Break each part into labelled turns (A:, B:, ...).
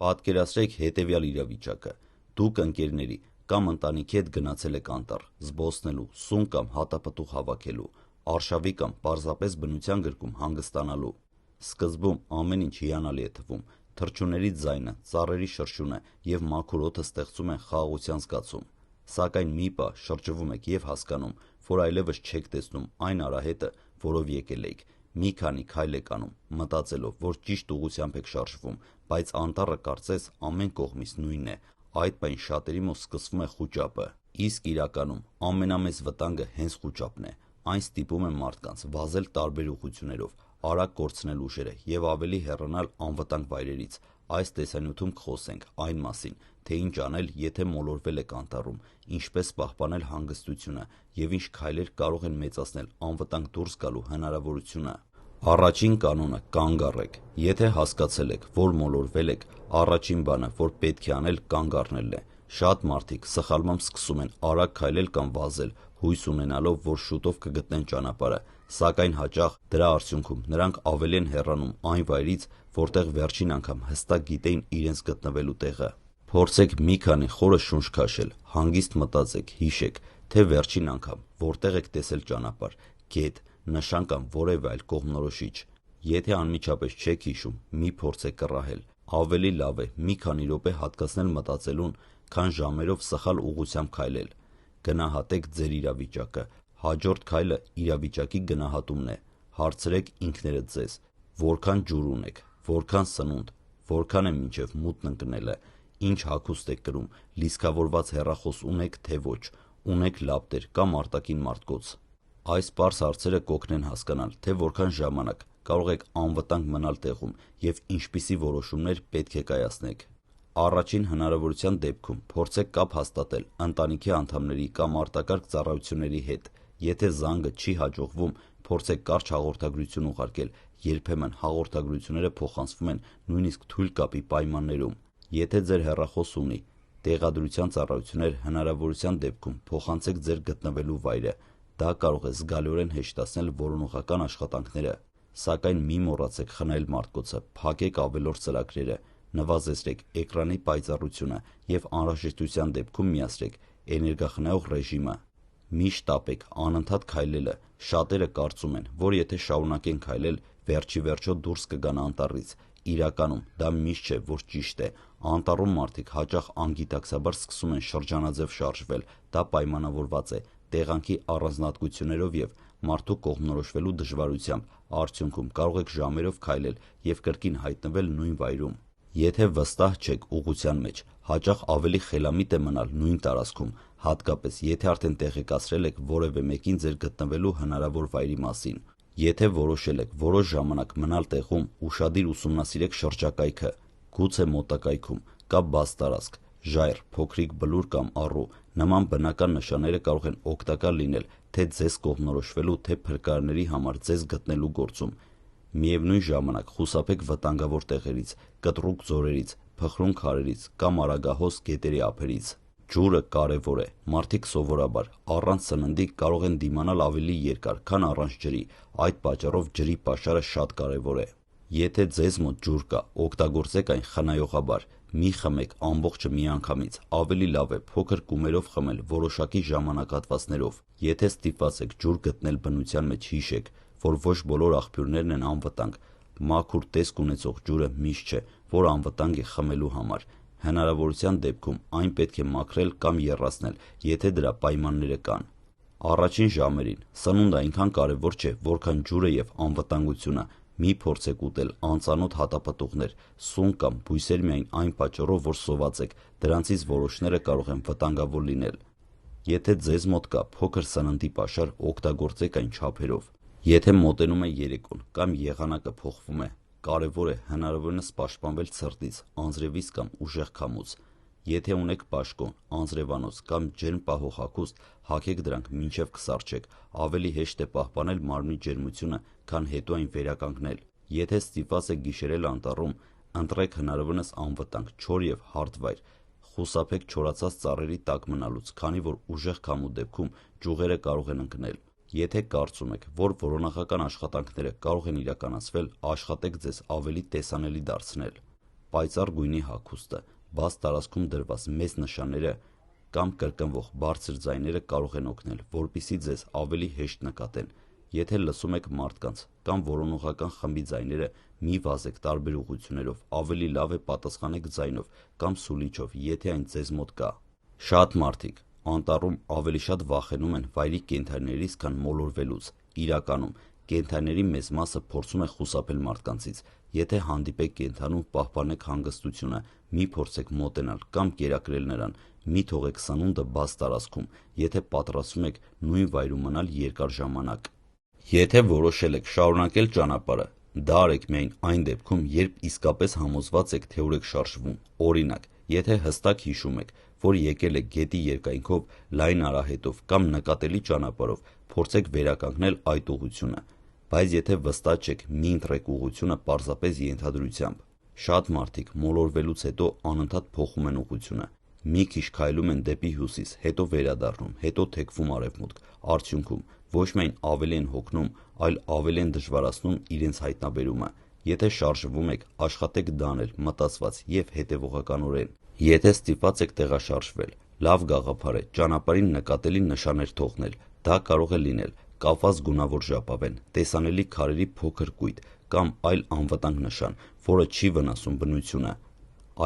A: Պատկերացրեք հետևյալ իրավիճակը. դուք ընկերների կամ ընտանիքի հետ գնացել եք անտառ, զբոսնելու, սուն կամ հատապտուղ հավաքելու, արշավի կամ պարզապես բնության գրկում հանգստանալու։ Սկզբում ամեն ինչ հիանալի է թվում, թռչունների ձայնը, ծառերի շրշյունը և մաքուր օդը ստեղծում են խաղաղության զգացում։ Սակայն մի պահ շրջվում եք և հասկանում, որ այլևս չեք տեսնում այն արահետը, որով եկել էիք։ Մի քանի քայլ եք անում, մտածելով, որ ճիշտ ուղղությամբ եք շարժվում, բայց անտառը կարծես ամեն կողմից նույնն է։ Այդ պահին շատերի մոտ սկսվում է խուճապը։ Իսկ իրականում ամենամեծ վտանգը հենց խուճապն է։ Այն ստիպում է մարդկանց վազել տարբեր ուղղություններով, արագ կորցնել ուժերը և ավելի հեռանալ անվտանգ վայրերից։ Այս տեսանյութում կխոսենք այն մասին, թե ինչ անել, եթե մոլորվել եք անտառում, ինչպես պահպանել հանգստությունը և ինչ քայլեր կարող են մեծացնել անվտանգ դուրս գալու հնարավորությունը։ Առաջին կանոնը՝ կանգ առեք։ Եթե հասկացել եք, որ մոլորվել եք, առաջին բանը, որ պետք է անել, կանգ առնելն է։ Շատ մարդիկ սխալմամբ սկսում են արագ քայլել կամ վազել, հույս ունենալով, որ շուտով կգտնեն ճանապարհը, սակայն հաճախ դրա արդյունքում նրանք ավելի են հեռանում այն վայրից, որտեղ վերջին անգամ հստակ գիտեին իրենց գտնվելու տեղը։ Փորձեք մի քանի խորը շունչ քաշել, հանգիստ մտածեք, հիշեք, թե վերջին անգամ որտեղ եք տեսել ճանապարհ, գետ, նշան կամ որևէ այլ կողմնորոշիչ։ Եթե անմիջապես չեք հիշում, մի փորձեք կռահել։ Ավելի լավ է մի քանի րոպե հատկացնել մտածելուն, քան ժամերով սխալ ուղղությամբ քայլել։ Գնահատեք ձեր իրավիճակը։ Հաջորդ քայլը իրավիճակի գնահատումն է։ Հարցրեք ինքներդ ձեզ. որքան ջուր ունեք, որքան սնունդ, որքան է մինչև մութն ընկնելը, ինչ հագուստ եք կրում, լիցքավորված հեռախոս ունեք, թե ոչ, ունեք լապտեր կամ արտաքին մարտկոց։ Այս պարզ հարցերը կօգնեն հասկանալ, թե որքան ժամանակ կարող եք անվտանգ մնալ տեղում և ինչպիսի որոշումներ պետք է կայացնեք։ Առաջին հնարավորության դեպքում փորձեք կապ հաստատել ընտանիքի անդամների կամ արտակարգ ծառայությունների հետ։ Եթե զանգը չի հաջողվում, փորձեք կարճ հաղորդագրություն ուղարկել։ Երբեմն հաղորդագրությունները փոխանցվում են նույնիսկ թույլ կապի պայմաններում։ Եթե ձեր հեռախոսը ունի տեղադրության ծառայություններ, հնարավորության դեպքում փոխանցեք ձեր գտնվելու վայրը։ Դա կարող է զգալիորեն հեշտացնել որոնողական աշխատանքները։ Սակայն մի մոռացեք խնայել մարտկոցը, փակեք ավելորդ ծրագրերը, նվազեցրեք էկրանի պայծառությունը և անհրաժեշտության դեպքում միացրեք էներգախնայող ռեժիմը։ Միշտ տապեք անընդհատ քայլելը։ Շատերը կարծում են, որ եթե շարունակեն քայլել, վերջիվերջո դուրս կգան անտառից։ Իրականում դա միշտ չէ, որ ճիշտ է։ Անտառում մարդիկ հաճախ անգիտակցաբար սկսում են շրջանաձև շարժվել։ Դա պայմանավորված է տեղանքի առանձնահատկություններով և մարդու կողմնորոշվելու դժվարությամբ։ Արդյունքում կարող եք ժամերով քայլել և կրկին հայտնվել նույն վայրում։ Եթե վստահ չեք ուղղության մեջ, հաճախ ավելի խելամիտ է մնալ նույն տարածքում, հատկապես եթե արդեն տեղեկացրել եք որևէ մեկին ձեր գտնվելու հնարավոր վայրի մասին։ Եթե որոշել եք որոշ ժամանակ մնալ տեղում, ուշադիր ուսումնասիրեք շրջակայքը։ Գուցե մոտակայքում կա բաց տարածք, ժայռ, փոքրիկ բլուր կամ առու։ Նման բնական նշանները կարող են օգտակար լինել թե ձեզ կողմնորոշվելու, թե փրկարարների համար ձեզ գտնելու գործում։ Միևնույն ժամանակ խուսափեք վտանգավոր տեղերից, կտրուկ ձորերից, փխրուն քարերից կամ արագահոս գետերի ափերից։ Ջուրը կարևոր է։ Մարդիկ սովորաբար առանց սննդի կարող են դիմանալ ավելի երկար, քան առանց ջրի։ Այդ պատճառով ջրի պաշարը շատ կարևոր է։ Եթե ձեզ մոտ ջուր կա, օգտագործեք այն խնայողաբար։ Մի խմեք ամբողջը միանգամից։ Ավելի լավ է փոքր կումերով խմել որոշակի ժամանակահատվածներով։ Եթե ստիպված եք ջուր գտնել բնության մեջ, հիշեք, որ ոչ բոլոր աղբյուրներն են անվտանգ։ Մաքուր տեսք ունեցող ջուրը միշտ չէ, որ անվտանգ է խմելու համար։ Հնարավորության դեպքում այն պետք է մաքրել կամ եռացնել, եթե դրա պայմանները կան։ Առաջին ժամերին սնունդը այնքան կարևոր չէ, որքան ջուրը և անվտանգությունը։ Մի փորձեք ուտել անծանոթ հատապտուղներ, սուն կամ բույսեր միայն այն պատճառով, որ սոված եք, դրանցից որոշները կարող են վտանգավոր լինել։ Եթե ձեզ մոտ կա փոքր սննդի պաշար, օգտագործեք այն չափերով։ Եթե մոտենում է երեկոն կամ եղանակը փոխվում է, կարևոր է հնարավորինս պաշտպանվել ցրտից, անձրևից կամ ուժեղ քամուց։ Եթե ունեք բաշկոն, անձրևանոց կամ ջերմ պահող հագուստ, հագեք դրանք մինչև կսառչեք։ Ավելի հեշտ է պահպանել մարմնի ջերմությունը, քան հետո այն վերականգնել։ Եթե ստիպված եք գիշերել անտառում, ընտրեք հնարավորինս անվտանգ, չոր և հարթ վայր։ Խուսափեք չորացած ծառերի տակ մնալուց, քանի որ ուժեղ քամու դեպքում ճյուղերը կարող են ընկնել։ Եթե կարծում եք, որ որոնողական աշխատանքները կարող են իրականացվել, աշխատեք ձեզ ավելի տեսանելի դարձնել։ պայծառ գույնի հագուստը, բաց տարածքում դրված մեծ նշանները կամ կրկնվող բարձր ձայները կարող են օգնել, որպեսզի ձեզ ավելի հեշտ նկատեն։ Եթե լսում եք մարդկանց կամ որոնողական խմբի ձայները, մի վազեք տարբեր ուղղություններով, ավելի լավ է պատասխանեք ձայնով կամ սուլիչով, եթե այն ձեզ մոտ կա։ Շատ մարդիկ անտառում ավելի շատ վախենում են վայրի կենդանիներից, քան մոլորվելուց։ Իրականում կենդանիների մեծ մասը փորձում է խուսափել մարդկանցից։ Եթե հանդիպեք կենդանու, պահպանեք հանգստությունը, մի փորձեք մոտենալ կամ կերակրել նրան, մի թողեք սնունդը բաց տարածքում, եթե պատրաստվում եք նույն վայրում մնալ երկար ժամանակ։ Եթե որոշել եք շարունակել ճանապարհը, դա արեք միայն այն դեպքում, երբ իսկապես համոզված եք, թե ուր եք շարժվում։ Օրինակ, եթե հստակ հիշում եք, որ եկել եք գետի երկայնքով, լայն արահետով կամ նկատելի ճանապարհով, փորձեք վերականգնել այդ ուղղությունը։ Բայց եթե վստահ չեք, մի ընտրեք ուղղությունը պարզապես ենթադրությամբ։ Շատ մարդիկ մոլորվելուց հետո անընդհատ փոխում են ուղղությունը։ Մի քիչ քայլում են դեպի հյուսիս, հետո վերադառնում, հետո թեքվում արևմուտք։ Արդյունքում ոչ միայն ավելի են հոգնում, այլ ավելի են դժվարացնում իրենց հայտնաբերումը։ Եթե շարժվում եք, աշխատեք դա անել մտածված եւ հետևողականորեն։ Եթե ստիպված եք տեղաշարժվել, լավ գաղափար է ճանապարհին նկատելի նշաններ թողնել։ Դա կարող է լինել կապված գունավոր ժապավեն, տեսանելի քարերի փոքր կույտ կամ այլ անվտանգ նշան, որը չի վնասում բնությունը։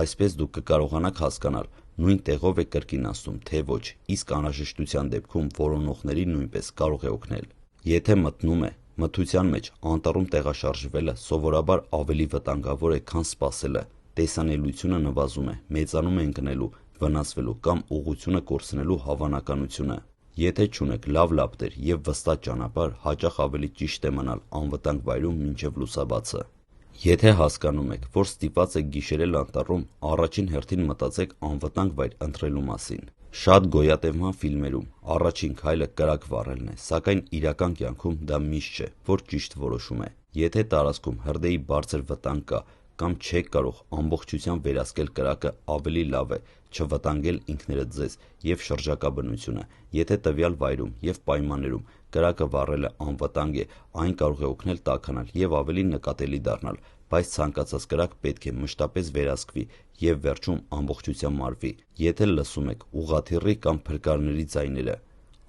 A: Այսպես դուք կկարողանաք հասկանալ նույն տեղով է կրկին անցնում, թե ոչ, իսկ անհրաժեշտության դեպքում որոնողների նույնպես կարող է օգնել։ Եթե մտնում է մթության մեջ, անտառում տեղաշարժվելը սովորաբար ավելի վտանգավոր է, քան սպասելը։ Տեսանելիությունը նվազում է, մեծանում է ընկնելու, վնասվելու կամ ուղղությունը կորցնելու հավանականությունը։ Եթե չունեք լավ լապտեր եւ վստահ ճանապարհ, հաճախ ավելի ճիշտ է մնալ անվտանգ վայրում մինչև լուսաբացը։ Եթե հասկանում եք, որ ստիպված եք գիշերել անտառում, առաջին հերթին մտածեք անվտանգ վայր ընտրելու մասին։ Շատ գոյատևման ֆիլմերում առաջին քայլը կրակ վառելն է, սակայն իրական կյանքում դա միշտ չէ, որ ճիշտ որոշում է։ Եթե տարածքում հրդեհի բարձր վտանգ կա կամ չեք կարող ամբողջությամբ վերահսկել կրակը, ավելի լավ է չվտանգել ինքներդ ձեզ եւ շրջակա բնությունը։ Եթե տվյալ վայրում եւ պայմաններում կրակը վառելը անվտանգ է, այն կարող է օգնել տաքանալ եւ ավելի նկատելի դառնալ, բայց ցանկացած կրակ պետք է մշտապես վերահսկվի եւ վերջում ամբողջությամբ մարվի։ Եթե լսում եք ուղղաթիռի կամ փրկարների ձայները,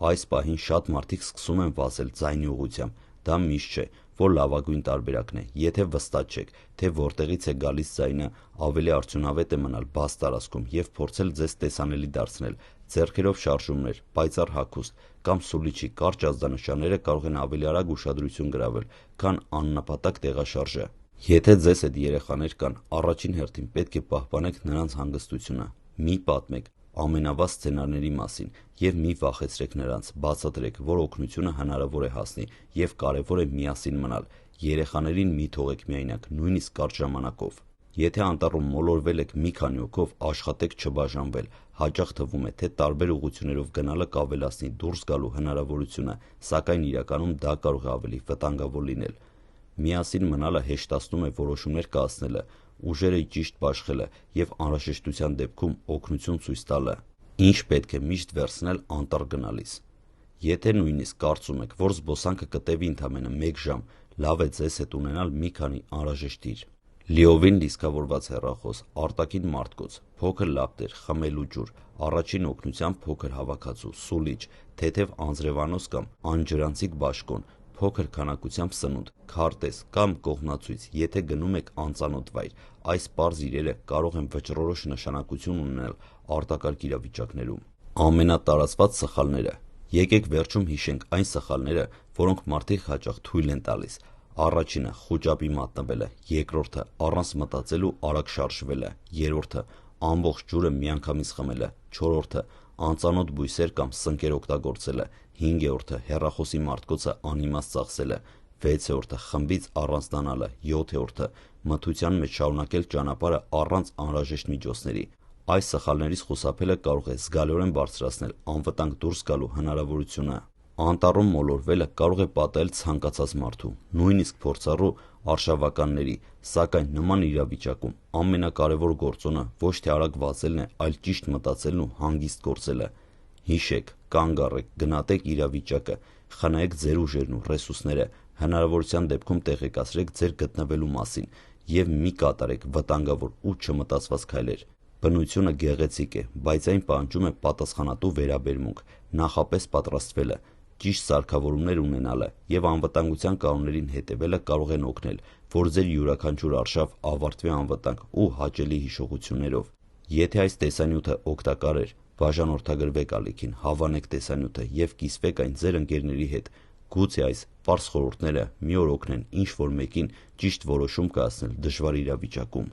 A: այս պահին շատ մարդիկ սկսում են վազել ձայնի ուղղությամբ։ Դա միշտ չէ, որ լավագույն տարբերակն է։ Եթե վստահ չեք, թե որտեղից է գալիս ձայնը, ավելի արդյունավետ է մնալ բաց տարածքում եւ փորձել ձեզ տեսանելի դարձնել։ Ձեռքերով շարժումներ, պայծառ հագուստ կամ սուլիչի կարճ ազդանշանները կարող են ավելի արագ ուշադրություն գրավել, քան աննպատակ տեղաշարժը։ Եթե ձեզ հետ երեխաներ կան, առաջին հերթին պետք է պահպանեք նրանց հանգստությունը։ Մի պատմեք ամենավատ սցենարների մասին եւ մի վախեցրեք նրանց, բացատրեք, որ օգնությունը հնարավոր է հասնի եւ կարեւոր է միասին մնալ։ Երեխաներին մի թողեք միայնակ, նույնիսկ կարճ ժամանակով։ Եթե անտառում մոլորվել եք մի քանի հոգով, աշխատեք չբաժանվել։ Հաճախ թվում է, թե տարբեր ուղղություններով գնալը կավելացնի դուրս գալու հնարավորությունը, սակայն իրականում դա կարող է ավելի վտանգավոր լինել։ Միասին մնալը հեշտացնում է որոշումներ կայացնելը, ուժերը ճիշտ բաշխելը եւ անհրաժեշտության դեպքում օգնություն ցույց տալը։ Ինչ պետք է միշտ վերցնել անտառ գնալիս։ Եթե նույնիսկ կարծում եք, որ զբոսանքը կտևի ընդամենը 1 ժամ, լավ է ձեզ հետ ունենալ մի քանի անհրաժեշտ իրեր։ Լիովին լիցքավորված հեռախոս, արտաքին մարտկոց, փոքր լապտեր, խմելու ջուր, առաջին օգնության փոքր հավաքածու, սուլիչ, թեթև անձրևանոց կամ անջրանցիկ բաշկոն, փոքր քանակությամբ սնունդ, քարտեզ կամ կողմնացույց, եթե գնում եք անծանոթ վայր։ Այս պարզ իրերը կարող են վճռորոշ նշանակություն ունենալ արտակարգ իրավիճակներում։ Ամենատարածված սխալները։ Եկեք վերջում հիշենք այն սխալները, որոնք մարդիկ հաճախ թույլ են տալիս։ Առաջինը՝ խուճապի մատնվելը, երկրորդը՝ առանց մտածելու արագ շարժվելը, երրորդը՝ ամբողջ ջուրը միանգամից խմելը, չորրորդը՝ անծանոթ բույսեր կամ սնկեր օգտագործելը, հինգերորդը՝ հեռախոսի մարտկոցը անիմաստ ծախսելը, վեցերորդը՝ խմբից առանձնանալը, յոթերորդը՝ մթության մեջ շարունակել ճանապարհը առանց անհրաժեշտ միջոցների։ Այս սխալներից խուսափելը կարող է զգալիորեն բարձրացնել անվտանգ դուրս գալու հնարավորությունը։ Անտառում մոլորվելը կարող է պատահել ցանկացած մարդու, նույնիսկ փորձառու արշավականների, սակայն նման իրավիճակում ամենակարևոր գործոնը ոչ թե արագ վազելն է, այլ ճիշտ մտածելն ու հանգիստ գործելը։ Հիշեք, կանգ առեք, գնահատեք իրավիճակը, խնայեք ձեր ուժերն ու ռեսուրսները, հնարավորության դեպքում տեղեկացրեք ձեր գտնվելու մասին։ եւ մի կատարեք վտանգավոր ու չմտածված քայլեր։ Բնությունը գեղեցիկ է, բայց այն պահանջում է պատասխանատու վերաբերմունք, նախապես պատրաստվելը, ճիշտ սարքավորումներ ունենալը եւ անվտանգության կանոններին հետևելը կարող են օգնել, որ ձեր յուրաքանչյուր արշավ ավարտվի անվտանգ ու հաճելի հիշողություններով։ Եթե այս տեսանյութը օգտակար էր, բաժանորդագրվեք ալիքին, հավանեք տեսանյութը եւ կիսվեք այն ձեր ընկերների հետ։ Գուցե այս պարզ խորհուրդները մի օր օգնեն ինչ-որ մեկին ճիշտ որոշում կայացնել դժվար իրավիճակում։